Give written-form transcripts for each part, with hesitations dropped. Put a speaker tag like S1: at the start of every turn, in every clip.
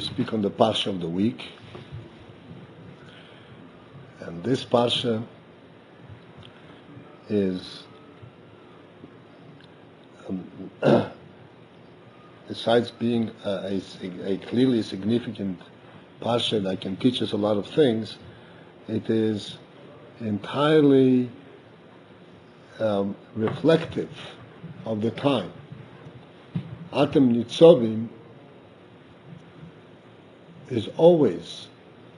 S1: Speak on the Parsha of the week, and this Parsha is, besides being a clearly significant Parsha that can teach us a lot of things, it is entirely reflective of the time. Atem Nitzovim is always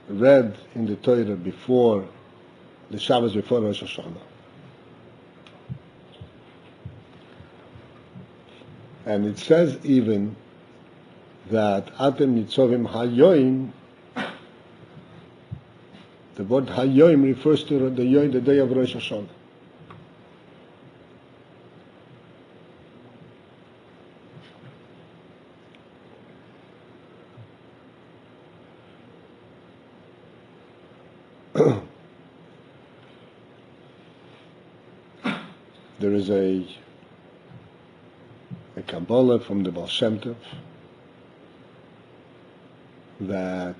S1: read in the Torah before the Shabbos, before Rosh Hashanah. And it says even that Atem Nitzovim Hayoim, the word Hayoim refers to the day of Rosh Hashanah. There is a Kabbalah from the Baal Shem Tov that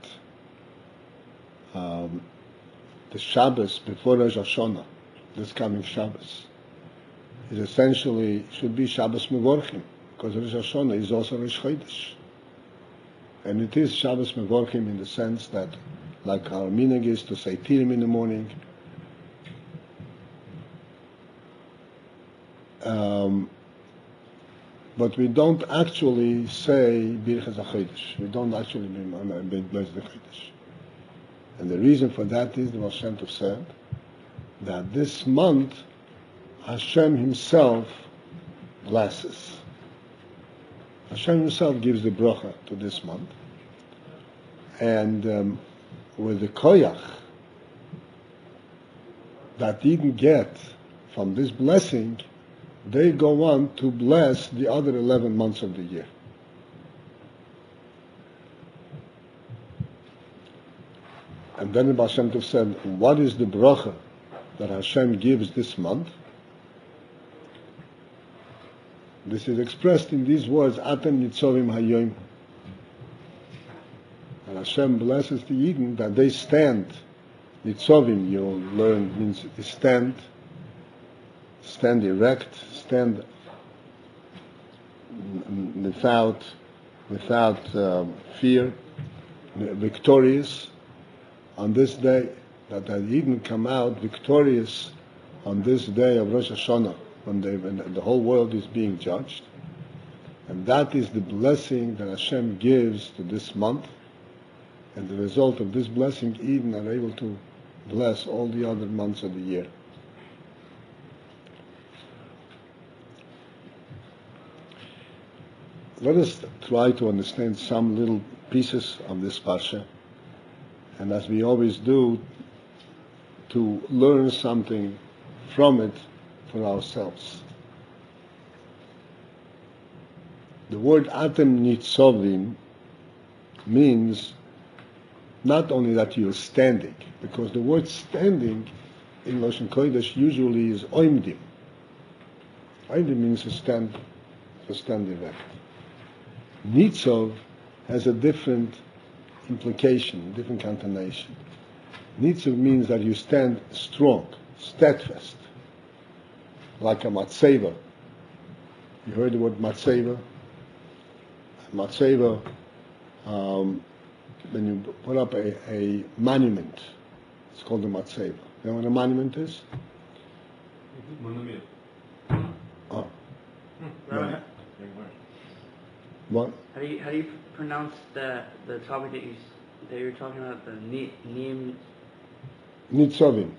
S1: the Shabbos before Rosh Hashanah, this coming Shabbos, is essentially, should be Shabbos Mevorchim, because Rosh Hashanah is also Rosh Chodesh. And it is Shabbos Mevorchim in the sense that, like our minhag is to say Tirim in the morning, but we don't actually say Birchas HaChodesh. We don't actually bless the Chodesh. And the reason for that is, the Baal Shem Tov said, that this month Hashem Himself blesses. Hashem Himself gives the bracha to this month. And with the koyach that Yidden get from this blessing, they go on to bless the other 11 months of the year. And then the Baal Shem Tov said, what is the bracha that Hashem gives this month? This is expressed in these words, Atem Nitzovim Hayoim. And Hashem blesses the Yidden that they stand. Nitzovim, you learn, means stand erect, stand without fear, victorious on this day, that the Yidden come out victorious on this day of Rosh Hashanah, when the whole world is being judged. And that is the blessing that Hashem gives to this month. And the result of this blessing, Yidden are able to bless all the other months of the year. Let us try to understand some little pieces of this Parsha, and as we always do, to learn something from it for ourselves. The word Atem Nitzovim means not only that you're standing, because the word standing in Lashon Kodesh usually is oimdim. Oimdim means to stand erect. Nitzov has a different implication, different connotation. Nitzov means that you stand strong, steadfast, like a matzeva. You heard the word matzeva? Matzeva, when you put up a monument, it's called a matzeva. You know what a monument is?
S2: Monument.
S1: Oh.
S2: Right.
S1: What?
S3: How do you pronounce the topic that you're talking about, the Nitzovim?
S1: Nitzovim.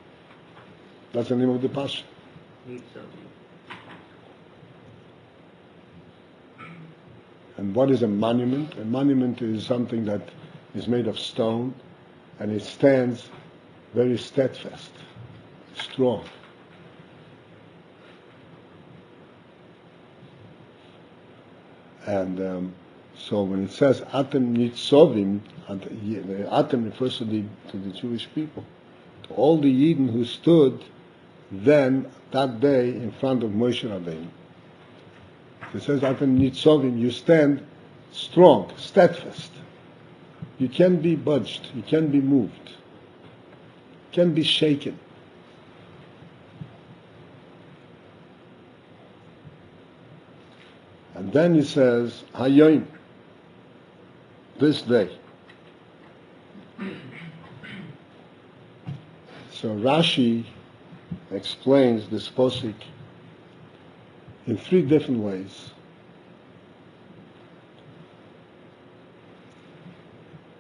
S1: That's the name of the Parsha.
S3: Nitzovim.
S1: And what is a monument? A monument is something that is made of stone, and it stands very steadfast, strong. And so when it says Atem Nitzovim, Atem refers to the Jewish people, to all the Yidden who stood then that day in front of Moshe Rabbeinu. It says Atem Nitzovim, you stand strong, steadfast. You can't be budged. You can't be moved. You can't be shaken. And then he says, Hayoim, this day. So Rashi explains this posik in three different ways.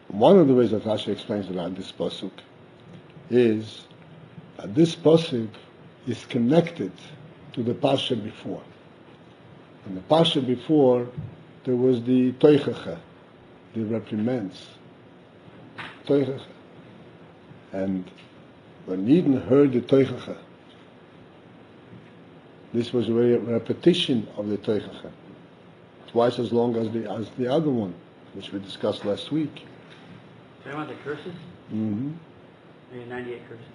S1: One of the ways that Rashi explains around this posuk is that this posuk is connected to the parsha before. In the parsha before, there was the toichacha, the reprimands, toichacha. And when Yidden heard the toichacha, this was a repetition of the toichacha, twice as long as the other one, which we discussed last week.
S3: Talking about the curses?
S1: Mm-hmm.
S3: Maybe 98 curses.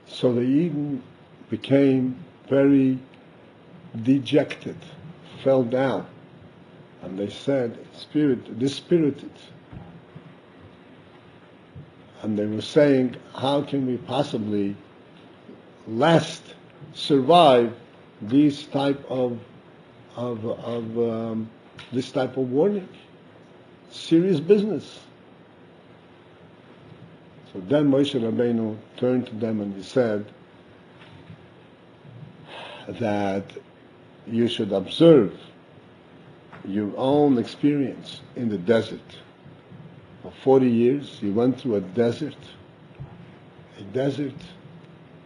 S1: So the Yidden became very dejected, fell down, and they said, dispirited. And they were saying, how can we possibly survive this type of warning? Serious business. So then Moshe Rabbeinu turned to them and he said that you should observe your own experience in the desert. For 40 years, you went through a desert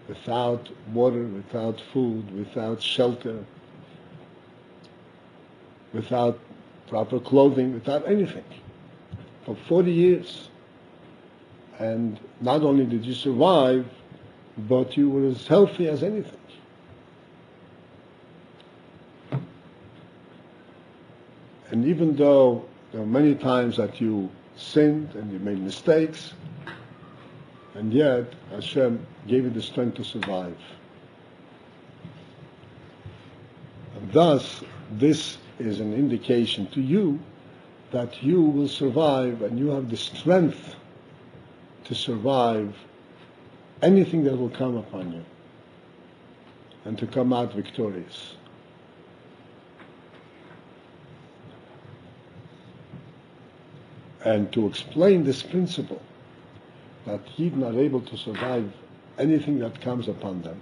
S1: without water, without food, without shelter, without proper clothing, without anything. For 40 years. And not only did you survive, but you were as healthy as anything. And even though there were many times that you sinned and you made mistakes, and yet Hashem gave you the strength to survive. And thus, this is an indication to you that you will survive and you have the strength to survive anything that will come upon you and to come out victorious. And to explain this principle that Yidden are able to survive anything that comes upon them,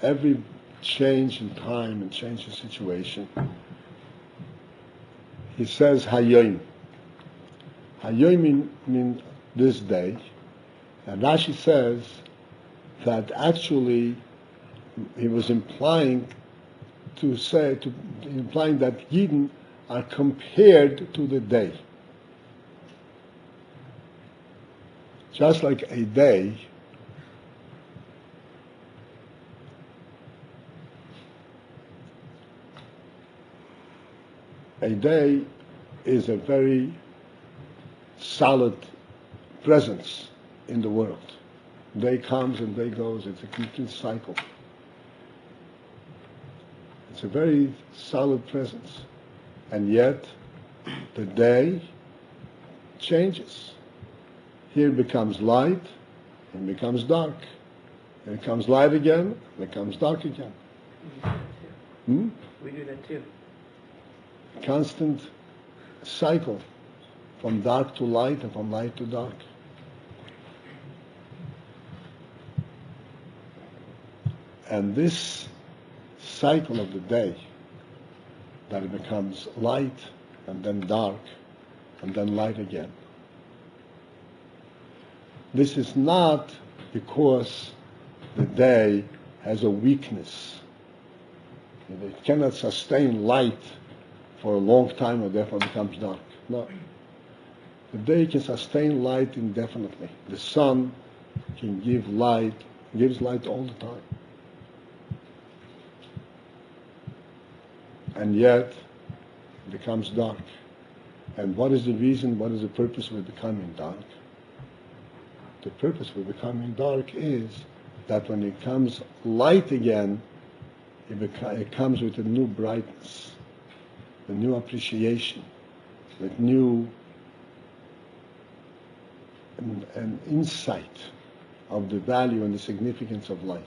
S1: every change in time and change in situation, he says Hayoim. Hayoim means this day, and Rashi says that actually he was implying that Yidden are compared to the day. Just like a day is a very solid presence in the world. Day comes and day goes. It's a complete cycle. It's a very solid presence. And yet, the day changes. Here it becomes light, and it becomes dark. And it becomes light again, and it becomes dark again.
S3: We do that too.
S1: Constant cycle, from dark to light and from light to dark. And this cycle of the day, that it becomes light and then dark and then light again. This is not because the day has a weakness. It cannot sustain light for a long time and therefore becomes dark. No. The day can sustain light indefinitely. The sun can give light, gives light all the time. And yet, it becomes dark. And what is the reason, what is the purpose of it becoming dark? The purpose of becoming dark is that when it comes light again, it comes with a new brightness, a new appreciation, with new an insight of the value and the significance of light.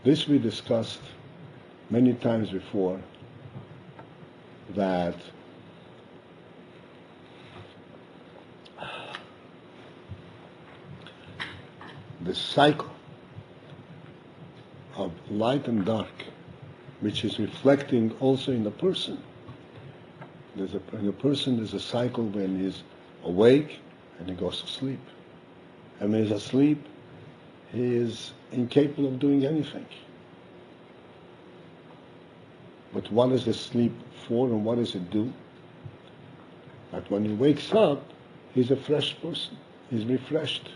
S1: This we discussed many times before, that the cycle of light and dark, which is reflecting also in the person. In the person there's a cycle when he's awake and he goes to sleep. And when he's asleep, he is incapable of doing anything. But what is the sleep for and what does it do? That when he wakes up, he's a fresh person. He's refreshed.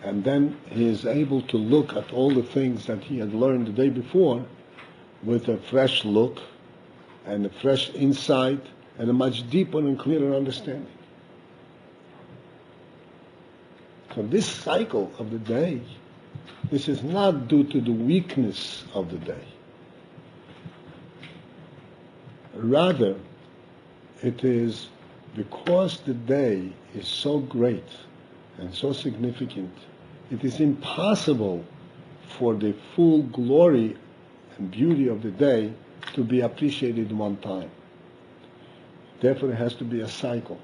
S1: And then he is able to look at all the things that he had learned the day before with a fresh look and a fresh insight and a much deeper and clearer understanding. So this cycle of the day, this is not due to the weakness of the day. Rather, it is because the day is so great and so significant, it is impossible for the full glory and beauty of the day to be appreciated one time. Therefore, it has to be a cycle.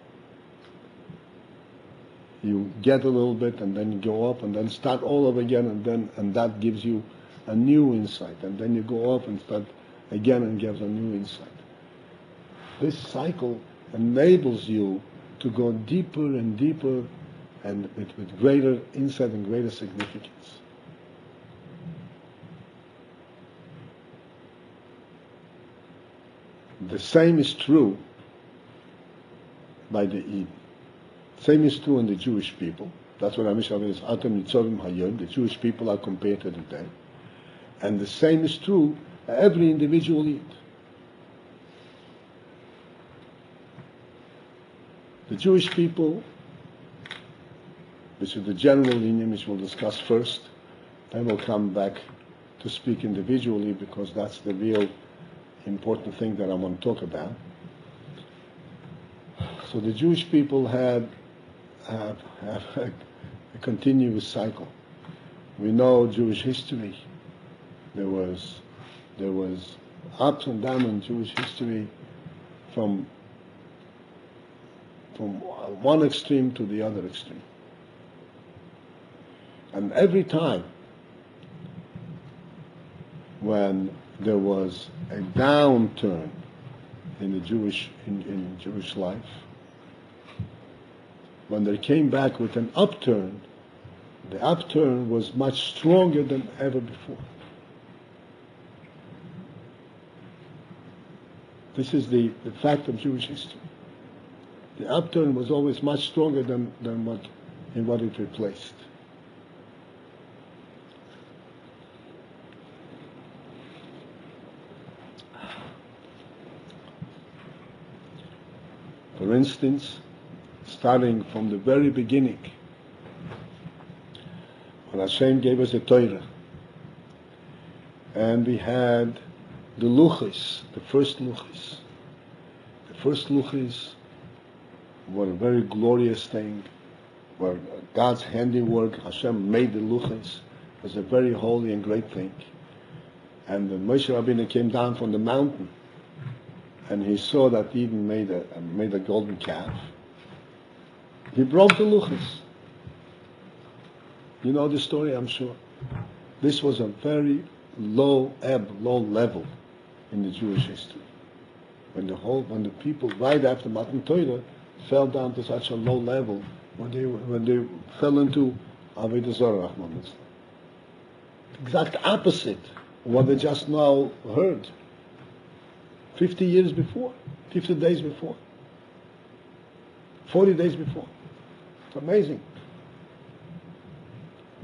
S1: You get a little bit, and then you go up, and then start all over again, and that gives you a new insight. And then you go up and start again, and gives a new insight. This cycle enables you to go deeper and deeper, and with greater insight and greater significance. The same is true by the Eden. Same is true in the Jewish people. That's what Amish is Atam Nitzovim Hayom. The Jewish people are compared to the day. And the same is true every individual Yid. The Jewish people, which is the general lineage which we'll discuss first, then we'll come back to speak individually because that's the real important thing that I want to talk about. So the Jewish people have a continuous cycle. We know Jewish history. There was ups and downs in Jewish history from one extreme to the other extreme. And every time when there was a downturn in the Jewish life, when they came back with an upturn, the upturn was much stronger than ever before. This is the fact of Jewish history. The upturn was always much stronger than what it replaced. For instance, starting from the very beginning, when Hashem gave us the Torah, and we had the luchos, the first luchos. The first luchos were a very glorious thing, were God's handiwork. Hashem made the luchos. It was a very holy and great thing. And when Moshe Rabbeinu came down from the mountain, and he saw that Eden made a golden calf, he broke the luchos. You know the story, I'm sure. This was a very low level in the Jewish history. When the people right after Matan Torah fell down to such a low level, when they fell into Avodah Zarah, Rahman. Exact opposite of what they just now heard. 50 years before, 50 days before, 40 days before. It's amazing.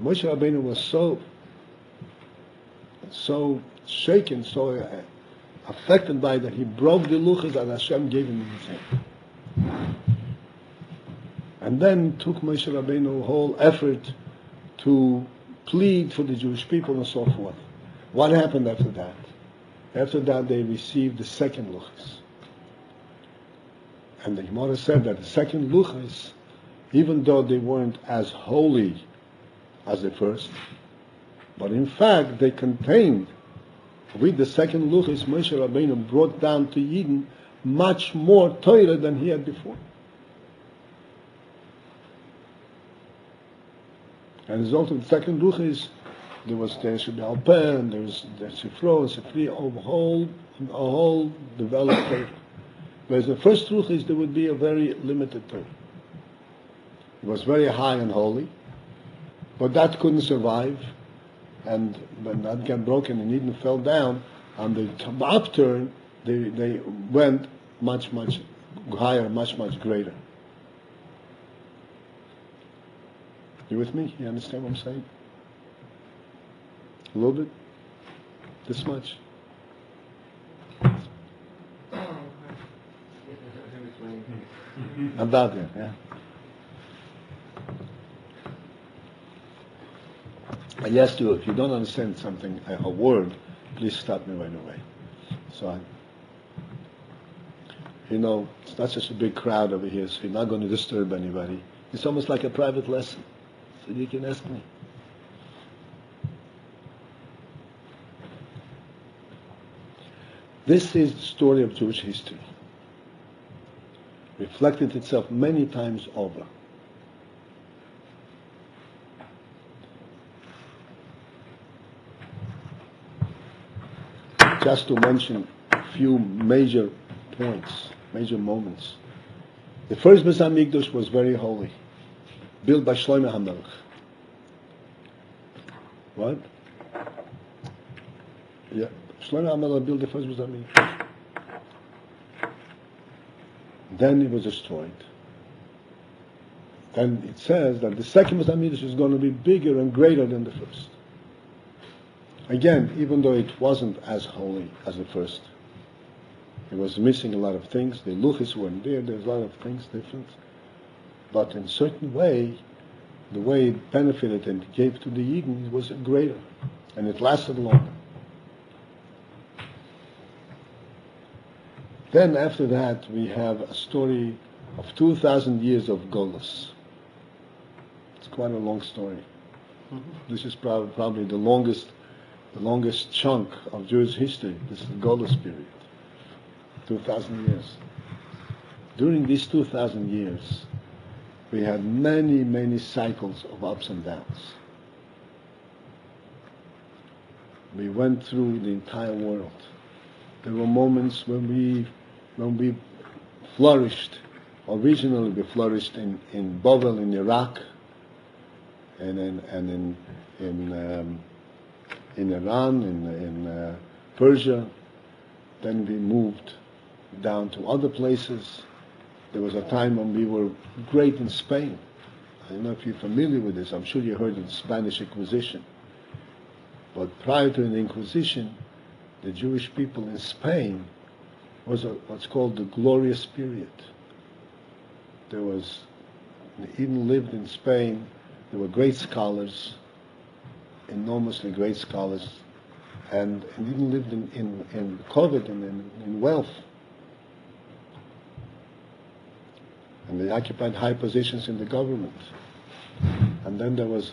S1: Moshe Rabbeinu was so shaken, so affected by that, he broke the luchos that Hashem gave him in his hand. And then took Moshe Rabbeinu whole effort to plead for the Jewish people and so forth. What happened after that? After that, they received the second luchos. And the Gemara said that the second luchos, even though they weren't as holy as the first, but in fact they contained, with the second luchos, Moshe Rabbeinu brought down to Eden much more Torah than he had before. As a result of the second luchos, there was Teresh Alpeh, and there was the Sifro, Sifri, a whole developed Torah. Whereas the first luchos, there would be a very limited Torah. It was very high and holy, but that couldn't survive. And when that got broken and Eden fell down, on the upturn, they went much, much higher, much, much greater. You with me? You understand what I'm saying? A little bit? This much? About it, yeah. I asked you, if you don't understand something, a word, please stop me right away. So it's not such a big crowd over here, so you're not going to disturb anybody. It's almost like a private lesson, so you can ask me. This is the story of Jewish history, reflected itself many times over. Just to mention a few major points, major moments. The first Beis Hamikdash was very holy, built by Shlomo HaMelech. What? Yeah, Shlomo HaMelech built the first Beis Hamikdash. Then it was destroyed. Then it says that the second Beis Hamikdash is going to be bigger and greater than the first. Again, even though it wasn't as holy as the first, it was missing a lot of things. The luchos weren't there. There's a lot of things different. But in a certain way, the way it benefited and gave to the Eden was greater, and it lasted longer. Then after that, we have a story of 2,000 years of Golus. It's quite a long story. Mm-hmm. This is probably the longest chunk of Jewish history. This is the Golus period. 2,000 years. During these 2,000 years, we had many, many cycles of ups and downs. We went through the entire world. There were moments when we flourished. Originally, we flourished in Babel, in Iraq, and in Iran, in Persia. Then we moved down to other places. There was a time when we were great in Spain. I don't know if you're familiar with this. I'm sure you heard of the Spanish Inquisition. But prior to the Inquisition, the Jewish people in Spain was what's called the glorious period. Eden lived in Spain. There were great scholars, enormously great scholars, and Eden lived in Kavod and in wealth. And they occupied high positions in the government. And then there was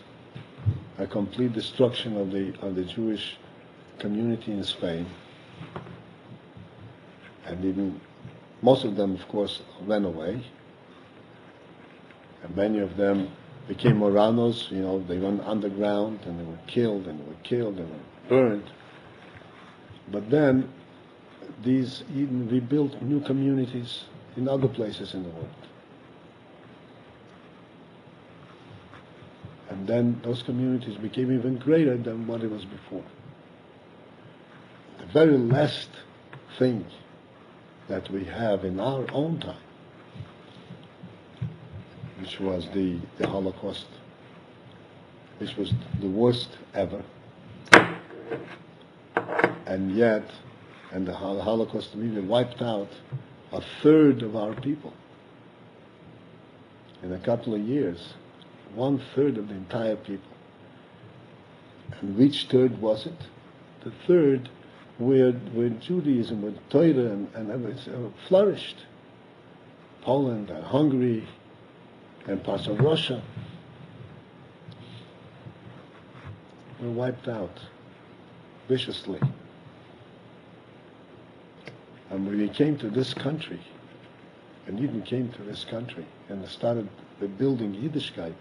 S1: a complete destruction of the Jewish community in Spain. And even most of them, of course, ran away. And many of them became Moranos. They went underground and they were killed and they were burned. But then these Eden rebuilt new communities in other places in the world. And then those communities became even greater than what it was before. The very last thing that we have in our own time, which was the Holocaust, which was the worst ever, and the Holocaust really wiped out a third of our people. In a couple of years, 1/3 of the entire people And which third was it? The third where Judaism, where Torah and everything flourished. Poland and Hungary and parts of Russia were wiped out viciously. And when we came to this country, and even came to this country and started building Yiddishkeit,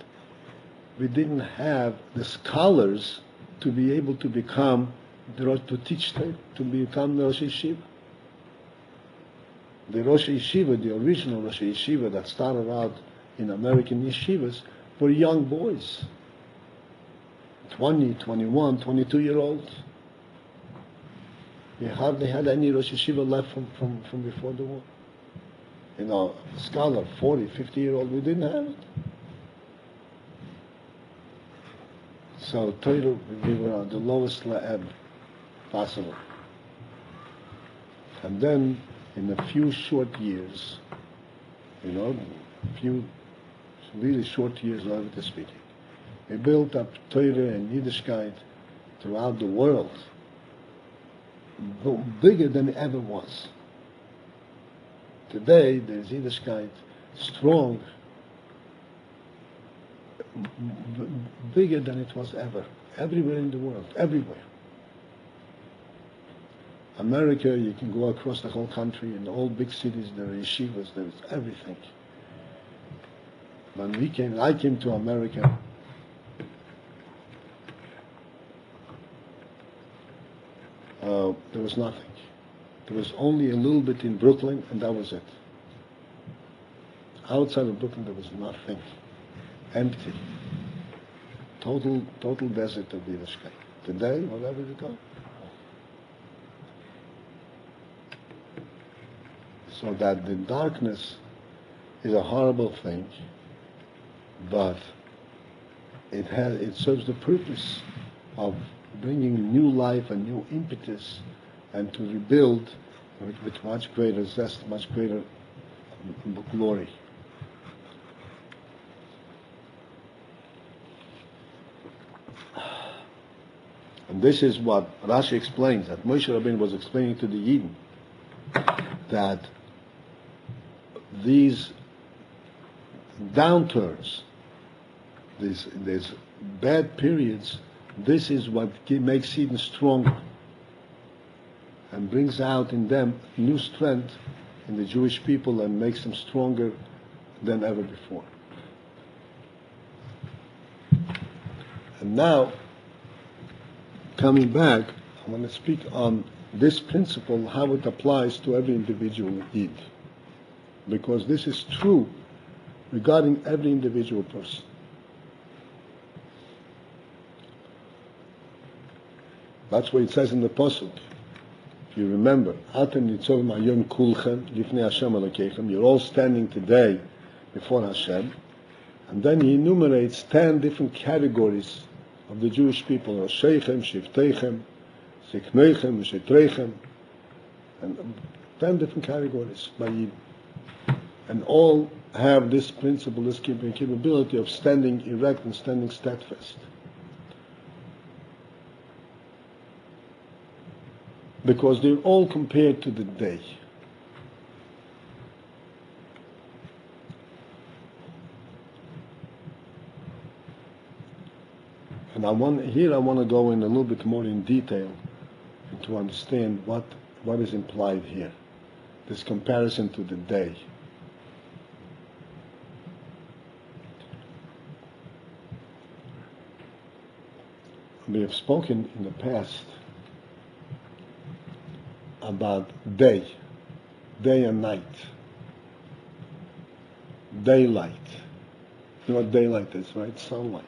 S1: we didn't have the scholars to be able to become, to teach, to become the Rosh Yeshiva. The Rosh Yeshiva, the original Rosh Yeshiva that started out in American yeshivas, were young boys, 20, 21, 22-year-olds. We hardly had any Rosh Yeshiva left from before the war. You know, a scholar, 40, 50-year-old, we didn't have it. So Torah, we were on the lowest ebb possible. And then, in a few short years, a few really short years, relatively speaking, we built up Torah and Yiddishkeit throughout the world, bigger than it ever was. Today, there's Yiddishkeit strong, bigger than it was ever, everywhere in the world, everywhere. America, you can go across the whole country, in all big cities, there are yeshivas, there's everything. When I came to America, there was nothing. There was only a little bit in Brooklyn, and that was it. Outside of Brooklyn, there was nothing. Empty. Total desert of Yiddishkeit. Today, wherever you go. So that the darkness is a horrible thing, but it serves the purpose of bringing new life and new impetus, and to rebuild with much greater zest, much greater glory. And this is what Rashi explains, that Moshe Rabbeinu was explaining to the Yidden, that these downturns, these bad periods, this is what makes Yidden stronger and brings out in them new strength in the Jewish people and makes them stronger than ever before. And now, coming back, I want to speak on this principle, how it applies to every individual Yid. Because this is true regarding every individual person. That's what it says in the Pasuk. If you remember, Atem Nitzovim Hayom Kulchem Lifnei Hashem Elokeichem, you're all standing today before Hashem, and then he enumerates 10 different categories of the Jewish people: Rosheichem, Shivteichem, Zikneichem, Shetreichem, and 10 different categories by Yid. And all have this principle, this capability of standing erect and standing steadfast. Because they're all compared to the day. And I want to go in a little bit more in detail to understand what is implied here. This comparison to the day. We have spoken in the past about day and night, daylight. You know what daylight is, right? Sunlight.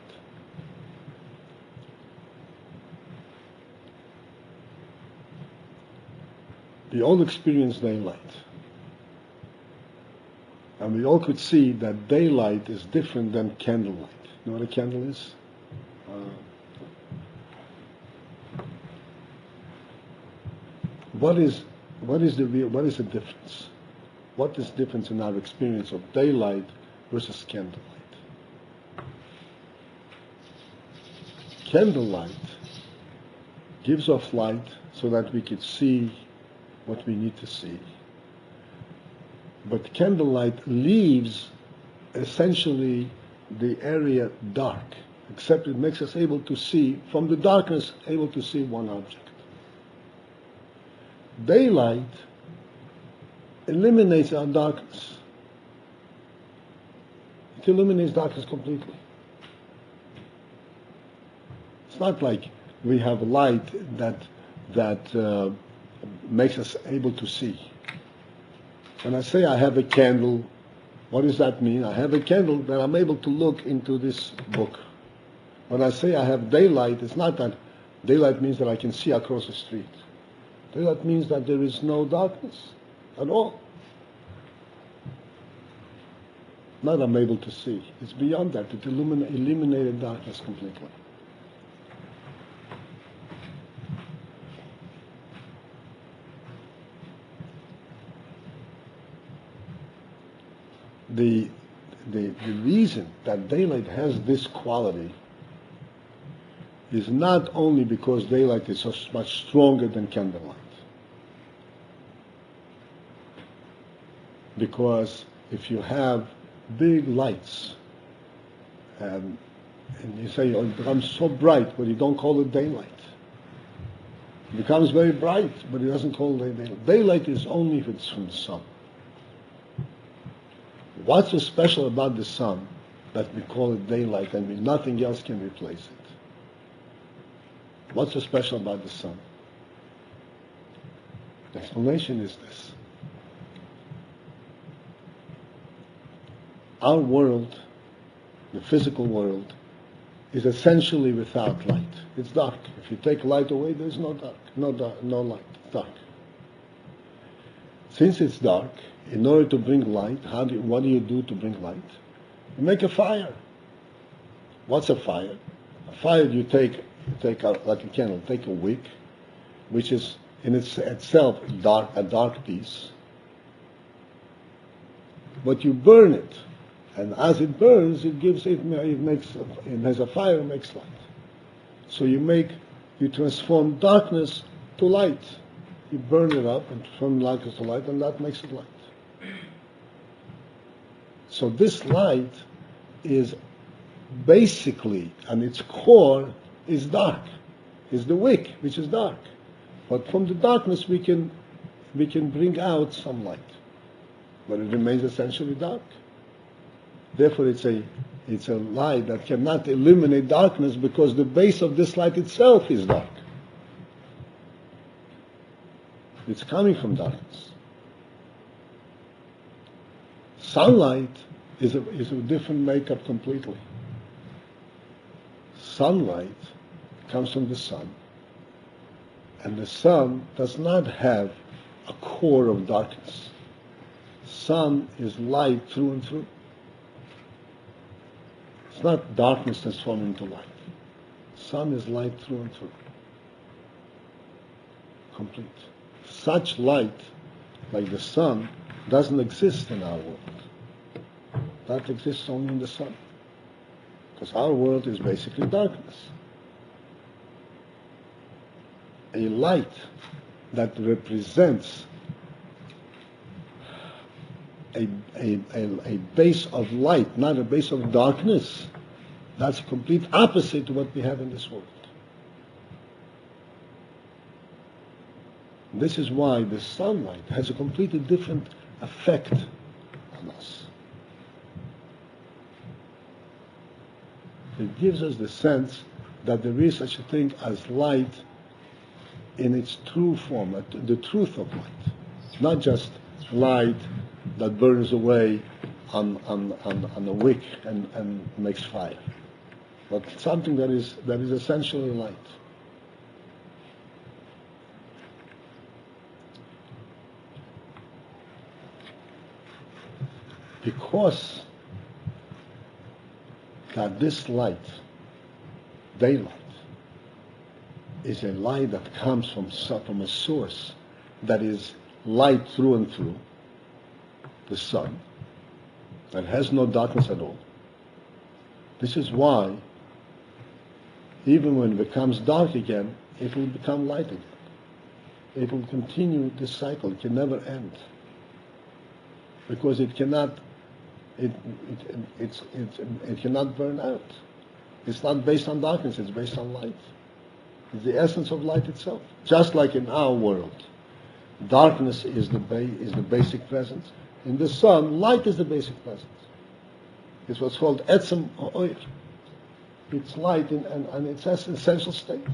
S1: We all experience daylight. And we all could see that daylight is different than candlelight. You know what a candle is? What is the difference? What is the difference in our experience of daylight versus candlelight? Candlelight gives off light so that we could see what we need to see. But candlelight leaves essentially the area dark, except it makes us able to see, from the darkness, able to see one object. Daylight eliminates our darkness. It eliminates darkness completely. It's not like we have light that makes us able to see. When I say I have a candle, what does that mean? I have a candle that I'm able to look into this book. When I say I have daylight, it's not that daylight means that I can see across the street. Daylight means that there is no darkness at all. Not I'm able to see. It's beyond that. It eliminated darkness completely. The reason that daylight has this quality is not only because daylight is so much stronger than candlelight. Because if you have big lights, and you say, oh, it becomes so bright, but you don't call it daylight. It becomes very bright, but it doesn't call it daylight. Daylight is only if it's from the sun. What's so special about the sun that we call it daylight and nothing else can replace it? What's so special about the sun? The explanation is this. Our world, the physical world, is essentially without light. It's dark. If you take light away, there's no light. It's dark. Since it's dark, in order to bring light, what do you do to bring light? You make a fire. What's a fire? A fire you take out like a candle, take a wick, which is in itself a dark piece, but you burn it, and as it burns, it has a fire, it makes light. So you transform darkness to light. You burn it up and transform darkness to light, and that makes it light. So this light is basically, and its core is dark, is the wick, which is dark. But from the darkness we can bring out some light, but it remains essentially dark. Therefore, it's a light that cannot eliminate darkness because the base of this light itself is dark. It's coming from darkness. Sunlight is a different makeup completely. Sunlight comes from the sun, and the sun does not have a core of darkness. Sun is light through and through. It's not darkness transformed into light. Sun is light through and through. Complete. Such light, like the sun, doesn't exist in our world. That exists only in the sun. Because our world is basically darkness. A light that represents a base of light, not a base of darkness, that's a complete opposite to what we have in this world. This is why the sunlight has a completely different effect on us. It gives us the sense that there is such a thing as light in its true form, the truth of light. Not just light that burns away on a wick and makes fire, but something that is essentially light. Because that this light, daylight, is a light that comes from a source that is light through and through, the sun, that has no darkness at all. This is why, even when it becomes dark again, it will become light again. It will continue this cycle. It can never end. Because it cannot burn out. It's not based on darkness, it's based on light. It's the essence of light itself. Just like in our world, darkness is the basic presence. In the sun, light is the basic presence. It's what's called etzem ha'oir. It's light and its essential state.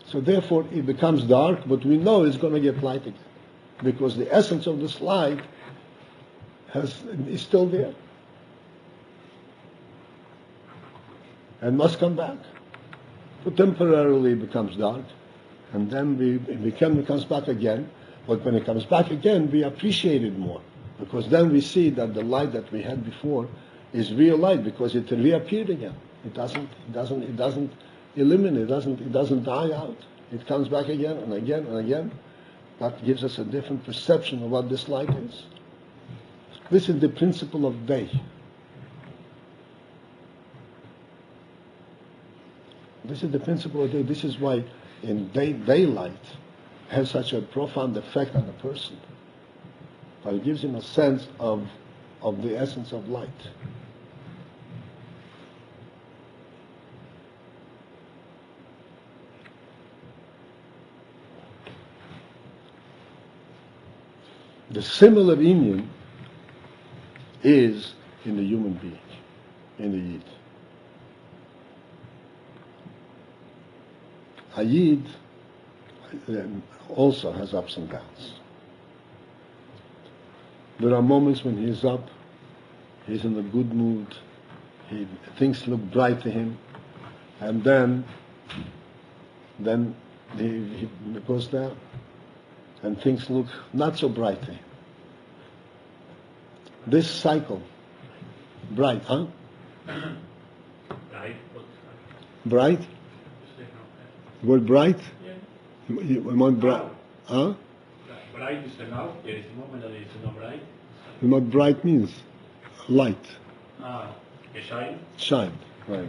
S1: So therefore it becomes dark, but we know it's going to get light again. Because the essence of this light is still there. And must come back. But temporarily it becomes dark. And then it comes back again. But when it comes back again, we appreciate it more. Because then we see that the light that we had before is real light, because it reappeared again. It doesn't eliminate, it doesn't die out. It comes back again and again and again. That gives us a different perception of what this light is. This is the principle of day. This is the principle of day. This is why in daylight has such a profound effect on the person. But it gives him a sense of the essence of light. The similar union is in the human being, in the Yid. A Yid also has ups and downs. There are moments when he's up, he's in a good mood, things look bright to him, and then he goes down, and things look not so bright to him. This cycle, bright, huh? Bright? The word bright?
S2: Yeah.
S1: You want bright? Huh?
S2: Bright is enough. There is a moment that it is not bright.
S1: What bright means? Light.
S2: A shine.
S1: Shine, right.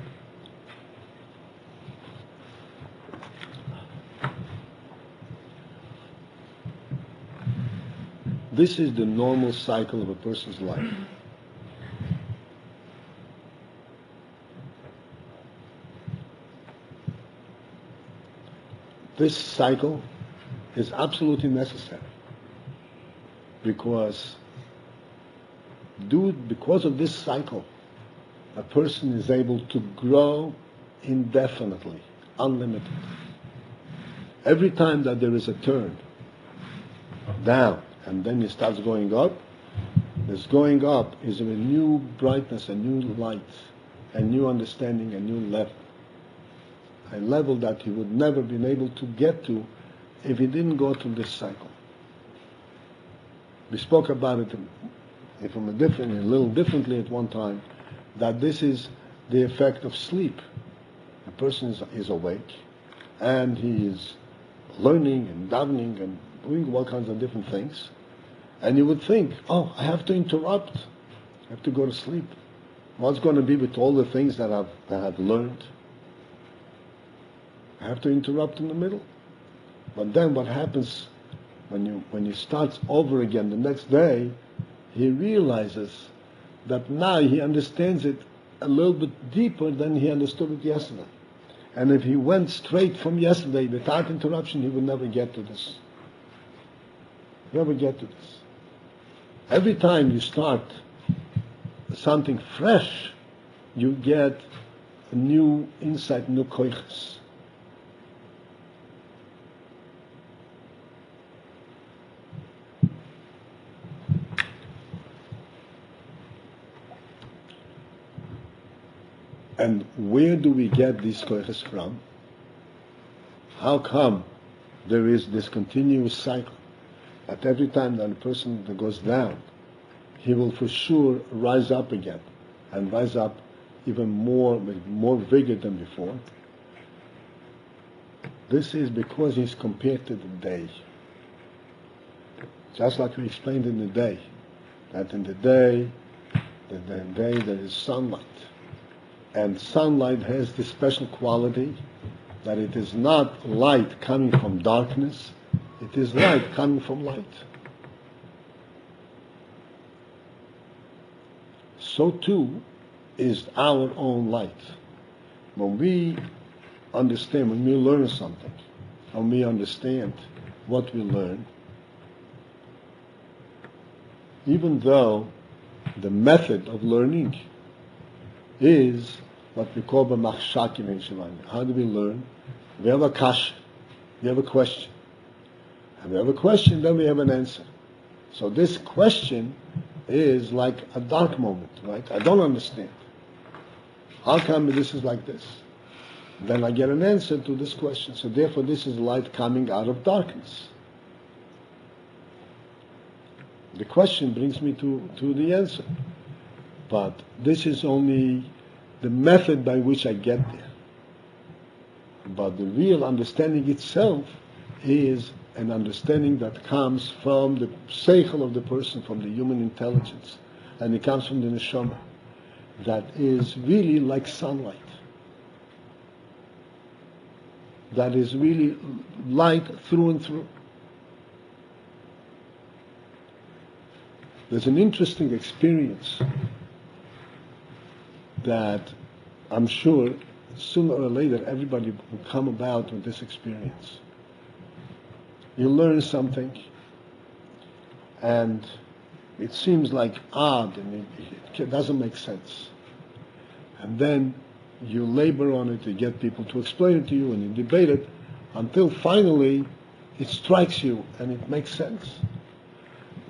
S1: This is the normal cycle of a person's life. This cycle is absolutely necessary because of this cycle, a person is able to grow indefinitely, unlimited. Every time that there is a turn down and then it starts going up, this going up is a new brightness, a new light, a new understanding, a new level. A level that he would never been able to get to if he didn't go through this cycle. We spoke about it a little differently at one time, that this is the effect of sleep. A person is awake and he is learning and davening and doing all kinds of different things, and you would think, oh, I have to interrupt, I have to go to sleep. What's going to be with all the things that I've learned? I have to interrupt in the middle. But then what happens when he starts over again the next day, he realizes that now he understands it a little bit deeper than he understood it yesterday. And if he went straight from yesterday without interruption, he would never get to this. Never get to this. Every time you start something fresh, you get a new insight, new koiches. And where do we get these koiches from? How come there is this continuous cycle that every time that a person that goes down, he will for sure rise up again, and rise up even more, with more vigor than before? This is because he's compared to the day. Just like we explained in the day, that in the day there is sunlight. And sunlight has this special quality that it is not light coming from darkness, it is light coming from light. So too is our own light. When we understand, when we learn something, when we understand what we learn, even though the method of learning is what we call b'machshakim in Shivanya. How do we learn? We have a kasha, we have a question. And we have a question, then we have an answer. So this question is like a dark moment, right? I don't understand. How come this is like this? Then I get an answer to this question. So therefore this is light coming out of darkness. The question brings me to the answer. But this is only the method by which I get there. But the real understanding itself is an understanding that comes from the seichel of the person, from the human intelligence. And it comes from the neshama. That is really like sunlight. That is really light through and through. There's an interesting experience that I'm sure sooner or later everybody will come about with this experience. You learn something and it seems like odd and it doesn't make sense. And then you labor on it, you get people to explain it to you and you debate it until finally it strikes you and it makes sense.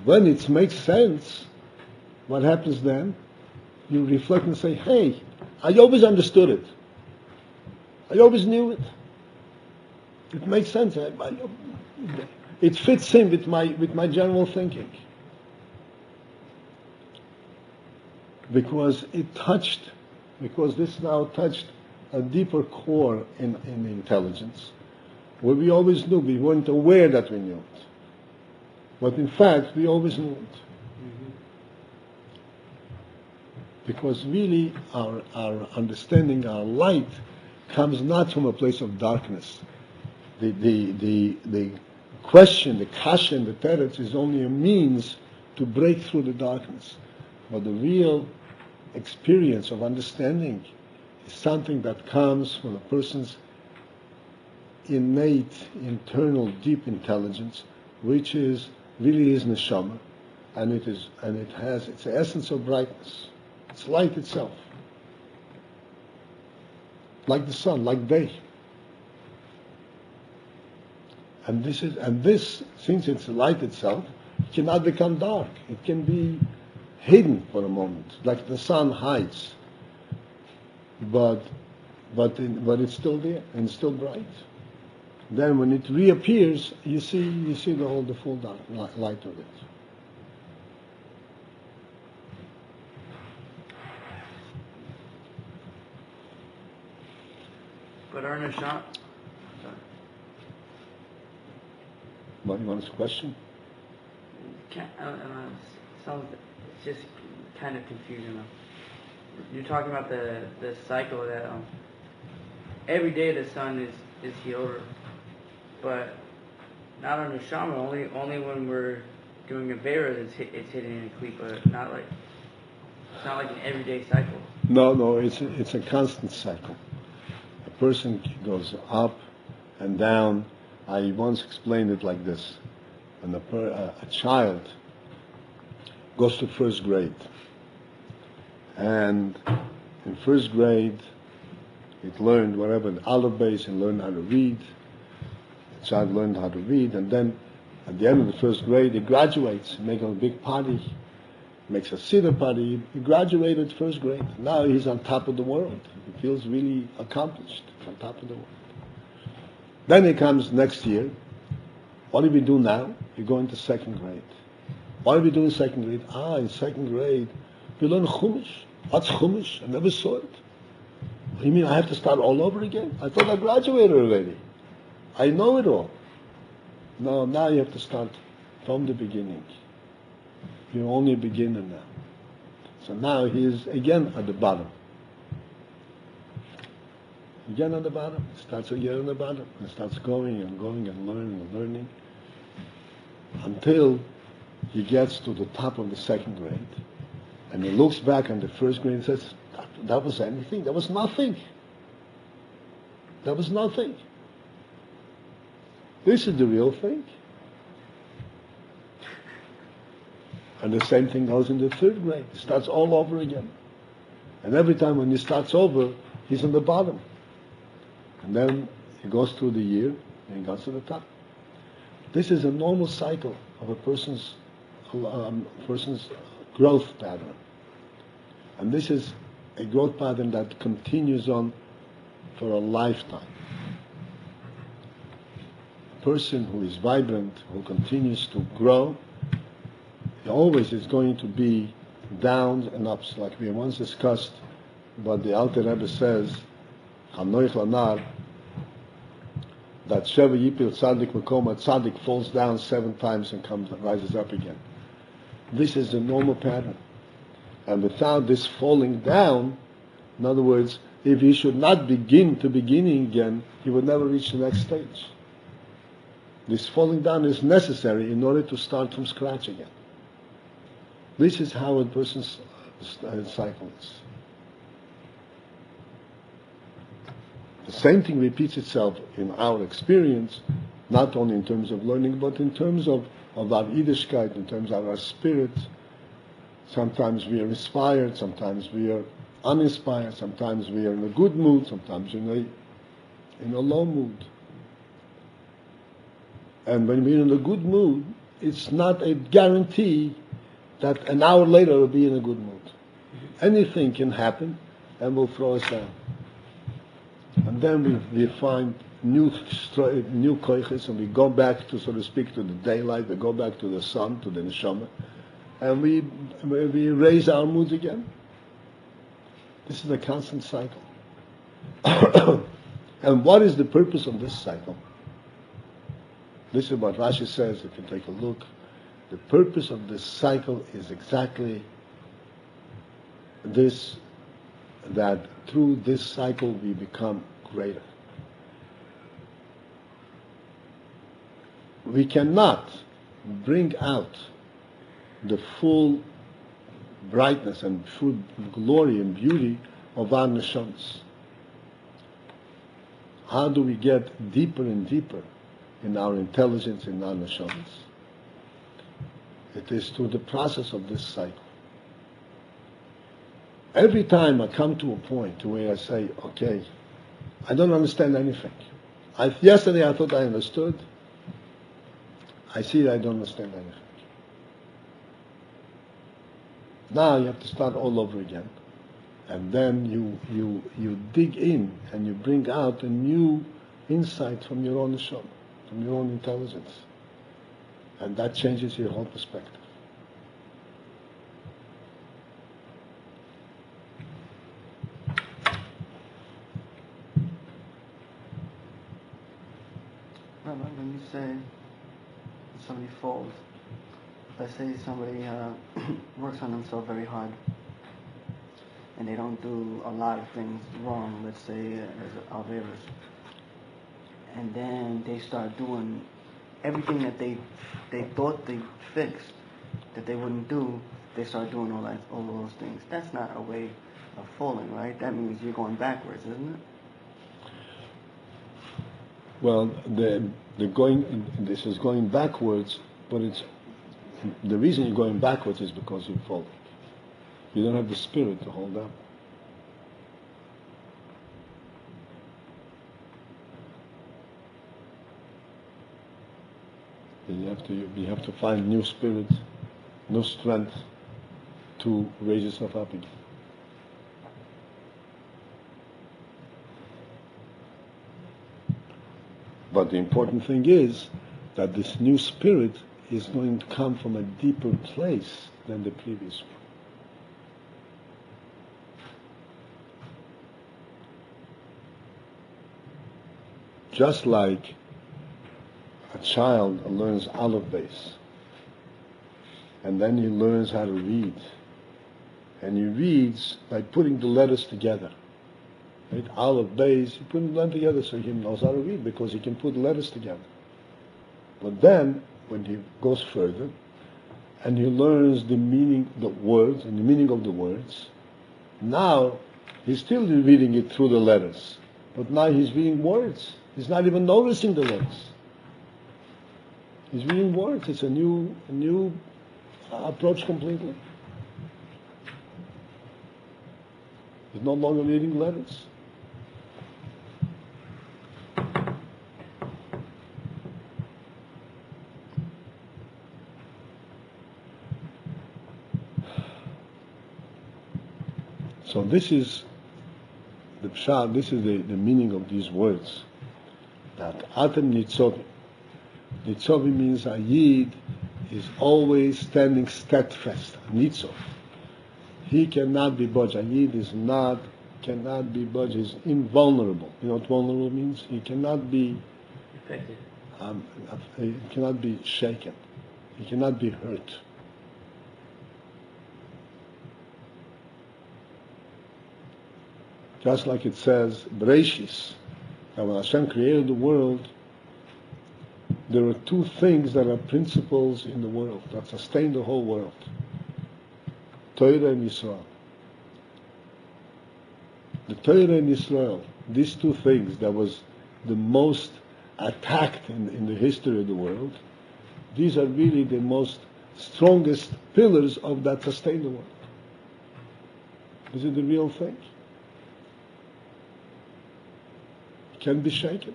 S1: When it makes sense, what happens then? You reflect and say, hey, I always understood it. I always knew it. It makes sense. It fits in with my general thinking. Because this now touched a deeper core in intelligence, where we always knew, we weren't aware that we knew it. But in fact, we always knew it. Mm-hmm. Because really, our understanding, our light, comes not from a place of darkness. The question, the kasha and the teretz is only a means to break through the darkness. But the real experience of understanding is something that comes from a person's innate, internal, deep intelligence, which is really is neshama, and it has its essence of brightness. It's light itself, like the sun, like day. And this, since it's light itself, it cannot become dark. It can be hidden for a moment, like the sun hides. But it's still there and it's still bright. Then when it reappears, you see the full dark light of it.
S3: But our neshama.
S1: What, you want us to question?
S3: It's just kind of confusing. You're talking about the cycle that every day the sun is healed, but not on neshama. Only when we're doing a vera it's hitting in a klipa. It's not like an everyday cycle.
S1: No, it's a constant cycle. A person goes up and down. I once explained it like this: when a child goes to first grade, and in first grade it learned whatever the aleph base and learned how to read. The child learned how to read, and then at the end of the first grade he graduates, makes a big party, makes a siddur party. He graduated first grade. Now he's on top of the world. He feels really accomplished, on top of the world. Then he comes next year. What do we do now? We go into second grade. What do we do in second grade? In second grade we learn Chumash. What's Chumash? I never saw it. You mean I have to start all over again? I thought I graduated already. I know it all. No, now you have to start from the beginning. You're only a beginner now. So now he is again at the bottom. You get on the bottom. It starts again on the bottom. It starts going and going and learning and learning until he gets to the top of the second grade. And he looks back on the first grade and says, that was anything? That was nothing. That was nothing. This is the real thing. And the same thing goes in the third grade. It starts all over again. And every time when he starts over, he's on the bottom. And then he goes through the year and he goes to the top. This is a normal cycle of a person's growth pattern. And this is a growth pattern that continues on for a lifetime. A person who is vibrant, who continues to grow, always is going to be downs and ups. Like we once discussed, but the Alter Rebbe says, Hanoich Lanar, that Sheva Yipil Tzadik Makoma, Tzadik falls down 7 times and rises up again. This is the normal pattern. And without this falling down, in other words, if he should not begin to beginning again, he would never reach the next stage. This falling down is necessary in order to start from scratch again. This is how a person's cycle is. The same thing repeats itself in our experience, not only in terms of learning, but in terms of our Yiddishkeit, in terms of our spirit. Sometimes we are inspired, sometimes we are uninspired, sometimes we are in a good mood, sometimes in a low mood. And when we're in a good mood, it's not a guarantee that an hour later we'll be in a good mood. Anything can happen and will throw us down. And then we find new koiches, and we go back to, so to speak, to the daylight, we go back to the sun, to the neshama, and we raise our mood again. This is a constant cycle. And what is the purpose of this cycle? This is what Rashi says, if you take a look. The purpose of this cycle is exactly this, that through this cycle we become greater. We cannot bring out the full brightness and full glory and beauty of our neshamas. How do we get deeper and deeper in our intelligence, in our neshamas? It is through the process of this cycle. Every time I come to a point where I say, okay, I don't understand anything. Yesterday I thought I understood. I see that I don't understand anything. Now you have to start all over again. And then you dig in and you bring out a new insight from your own neshama, from your own intelligence. And that changes your whole perspective.
S3: Rabbi, when you say somebody falls, let's say somebody works on themselves very hard, and they don't do a lot of things wrong, let's say as Averas, and then they start doing everything that they thought they fixed, that they wouldn't do, they start doing all those things. That's not a way of falling, right? That means you're going backwards, isn't it?
S1: Well, this is going backwards, but it's the reason you're going backwards is because you're falling. You don't have the spirit to hold up. You have to find new spirit, new strength to raise yourself up again. But the important thing is that this new spirit is going to come from a deeper place than the previous one. Just like a child learns aleph base, and then he learns how to read, and he reads by putting the letters together. right? Aleph, Beis, he put them together so he knows how to read because he can put letters together. But then, when he goes further, and he learns the meaning, the words, and the meaning of the words, now he's still reading it through the letters. But now he's reading words. He's not even noticing the letters. He's reading words. It's a new approach completely. He's no longer reading letters. So this is the pshat, this is the meaning of these words. That Atem Nitzovim. Nitzovim means a Yid is always standing steadfast. Nitzov. He cannot be budged. A Yid cannot be budged. He's invulnerable. You know what vulnerable means? He cannot be
S3: affected.
S1: He cannot be shaken. He cannot be hurt. Just like it says, Bereshis, that when Hashem created the world, there are two things that are principles in the world that sustain the whole world. Torah and Yisrael. The Torah and Yisrael, these two things that was the most attacked in the history of the world, these are really the most strongest pillars of that sustain the world. This is the real thing. Can be shaken.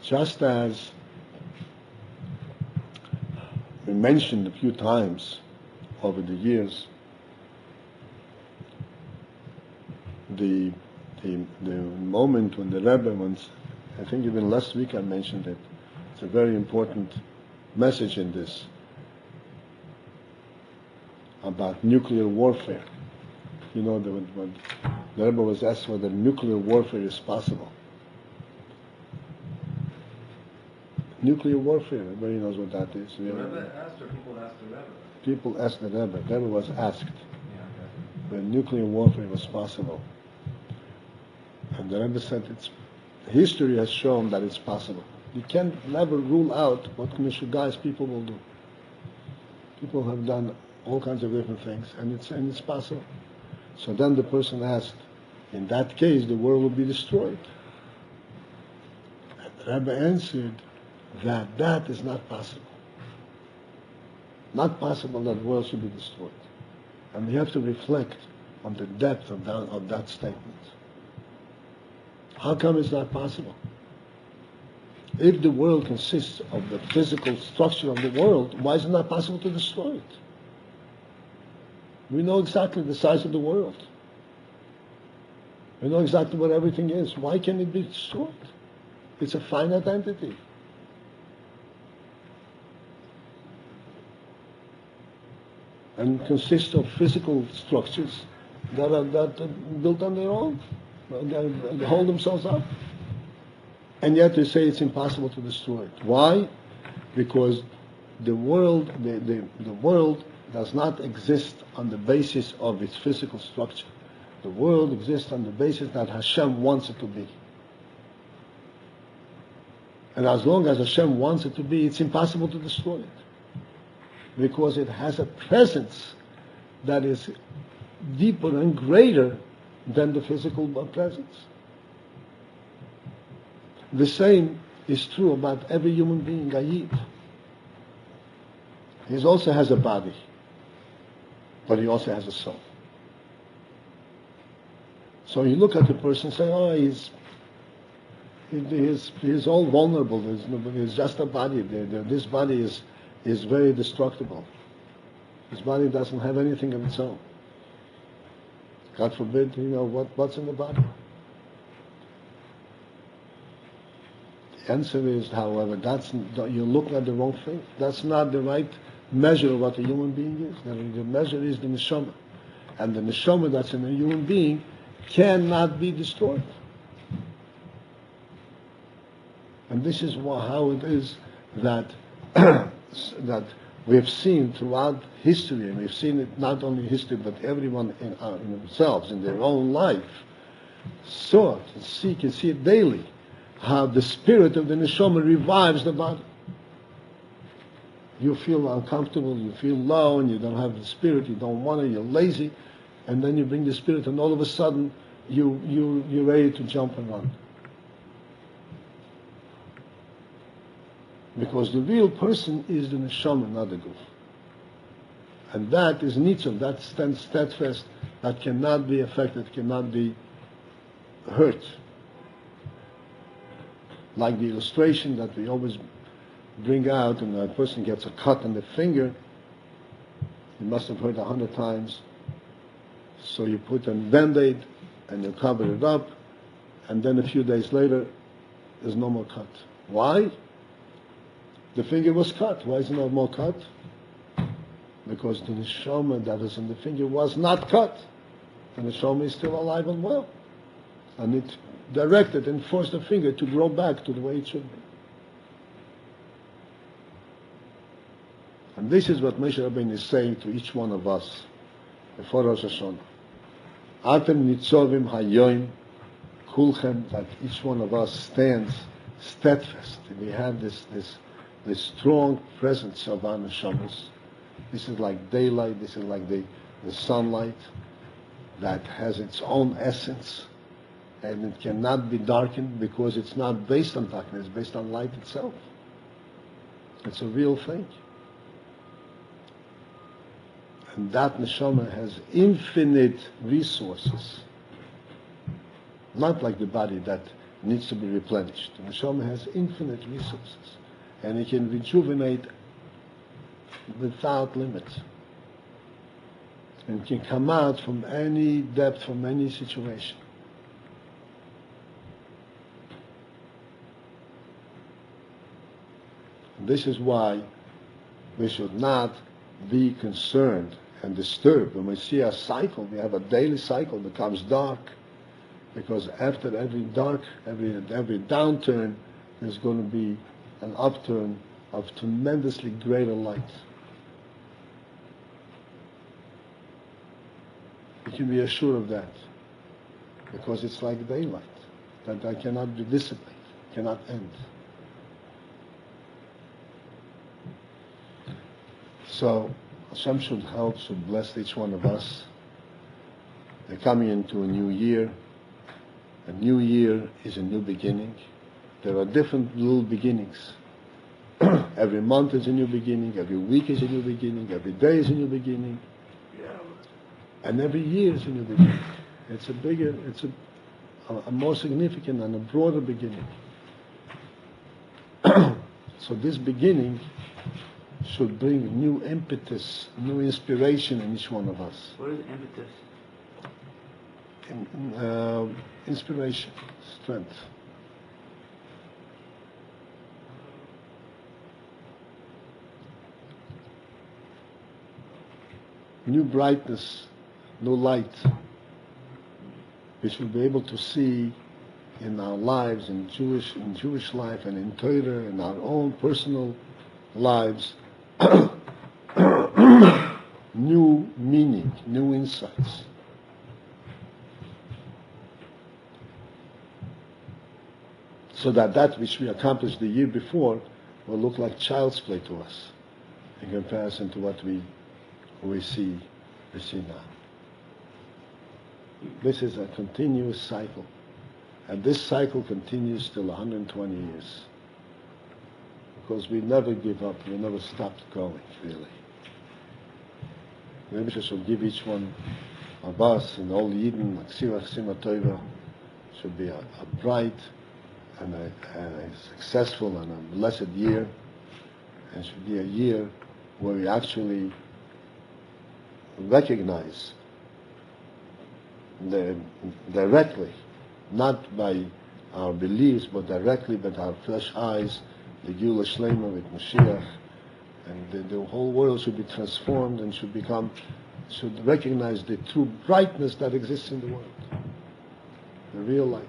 S1: Just as we mentioned a few times over the years, the moment when the Rebbe once, I think even last week I mentioned it, it's a very important message in this, about nuclear warfare. You know, when the Rebbe was asked whether nuclear warfare is possible. Nuclear warfare, everybody knows what that is.
S4: The Rebbe asked, or people asked the Rebbe?
S1: People asked the Rebbe. The Rebbe was asked
S4: Yeah, okay.
S1: whether nuclear warfare was possible. And the Rebbe said history has shown that it's possible. You can never rule out what guys people will do. People have done all kinds of different things, and it's possible. So then the person asked, in that case, the world will be destroyed. And the Rebbe answered that is not possible. Not possible that the world should be destroyed. And we have to reflect on the depth of that statement. How come it's not possible? If the world consists of the physical structure of the world, why is it not possible to destroy it? We know exactly the size of the world. We know exactly what everything is. Why can it be destroyed? It's a finite entity. And consists of physical structures that are built on their own. They hold themselves up. And yet they say it's impossible to destroy it. Why? Because the world does not exist on the basis of its physical structure. The world exists on the basis that Hashem wants it to be. And as long as Hashem wants it to be, it's impossible to destroy it. Because it has a presence that is deeper and greater than the physical presence. The same is true about every human being, a Yid. He also has a body, but he also has a soul. So you look at the person and say, oh, he's all vulnerable. He's just a body. This body is very destructible. His body doesn't have anything of its own. God forbid, what's in the body. The answer is, however, you're looking at the wrong thing. That's not the right measure of what a human being is. The measure is the neshama. And the neshama that's in a human being cannot be destroyed. And this is how it is that We have seen throughout history, and we've seen it not only in history, but everyone in themselves, in their own life, saw it and seek and see it daily, how the spirit of the neshama revives the body. You feel uncomfortable, you feel low, and you don't have the spirit, you don't want it, you're lazy, and then you bring the spirit, and all of a sudden, you're ready to jump and run. Because the real person is the neshama, not the goof. And that is Nitzovim, that stands steadfast, that cannot be affected, cannot be hurt. Like the illustration that we always bring out, and a person gets a cut on the finger, he must have hurt 100 times, so you put a Band-Aid and you cover it up, and then a few days later, there's no more cut. Why? The finger was cut. Why is there no more cut? Because the neshama that was in the finger was not cut. The neshama is still alive and well. And it directed and forced the finger to grow back to the way it should be. And this is what Moshe Rabbeinu is saying to each one of us before Rosh Hashanah. Atem Nitzovim Hayoim Kulchem, that each one of us stands steadfast. We have this strong presence of our neshamas. This is like daylight, this is like the sunlight that has its own essence, and it cannot be darkened because it's not based on darkness, it's based on light itself. It's a real thing. And that neshama has infinite resources. Not like the body that needs to be replenished. The neshama has infinite resources. And it can rejuvenate without limit. And can come out from any depth, from any situation. And this is why we should not be concerned and disturbed. When we see a cycle, we have a daily cycle that becomes dark, because after every downturn, there's going to be an upturn of tremendously greater light. You can be assured of that, because it's like daylight, that cannot be dissipated, cannot end. So Hashem should help, should bless each one of us. They're coming into a new year. A new year is a new beginning. There are different little beginnings. Every month is a new beginning, every week is a new beginning, every day is a new beginning. And every year is a new beginning. It's a more significant and a broader beginning. So this beginning should bring new impetus, new inspiration in each one of us.
S3: What is impetus?
S1: Inspiration, strength. New brightness, new light, which we'll be able to see in our lives, in Jewish life, and in Torah, in our own personal lives. New meaning, new insights. So that which we accomplished the year before will look like child's play to us in comparison to what we see now. This is a continuous cycle. And this cycle continues till 120 years. Because we never give up, we never stop going, really. Maybe I should give each one of us and all Yidden, Ksivach Sima Torah, should be a bright and a successful and a blessed year, and should be a year where we actually recognize directly, not by our beliefs, but directly with our fresh eyes, the Geulah Shlema with Mashiach, and the whole world should be transformed and should recognize the true brightness that exists in the world, the real light.